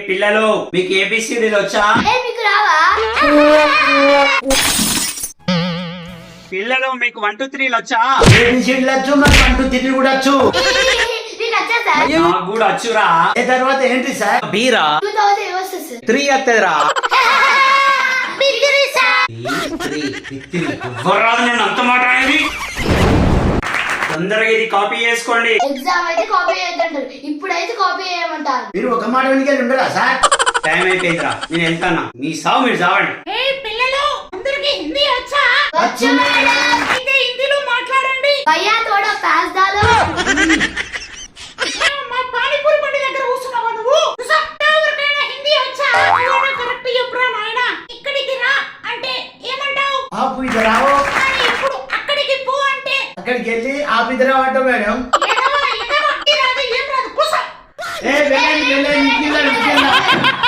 పిల్లలు మీకు ఏబిసిడీలు వచ్చా? మీకు రావా? పిల్లలు మీకు 1 2 3 వచ్చా? ఏబిసిడీలు వచ్చు, మరి 1 2 3 కూడా వచ్చు. మీకు వచ్చా సార్? నాకు కూడా వచ్చురా. తర్వాత ఏంటి సార్? బీరా 2000 వస్తుంది సార్. 3 వస్తుందిరా. బిర్యానీ సార్. ఎవ్వరాదు నేను అంత మాట అనేది. తొందరగా ఇది కాపీ చేసుకోండి. ఎగ్జామ్ అయితే కాపీ చేయొద్దంటారు, ఇప్పుడైతే కాపీ చేయమంటారు. మీరు ఒక మాట వెనుక ఉండరా సార్? టైం అయిపోయిందిరా, నేను వెళ్తానా. మీ సావు మీరు చావండి. పిల్లలు అందరికి హిందీ వచ్చా? వచ్చు మేడం. అయితే హిందీలో మాట్లాడండి. భయ్యా తోడా పాస్ దాలో.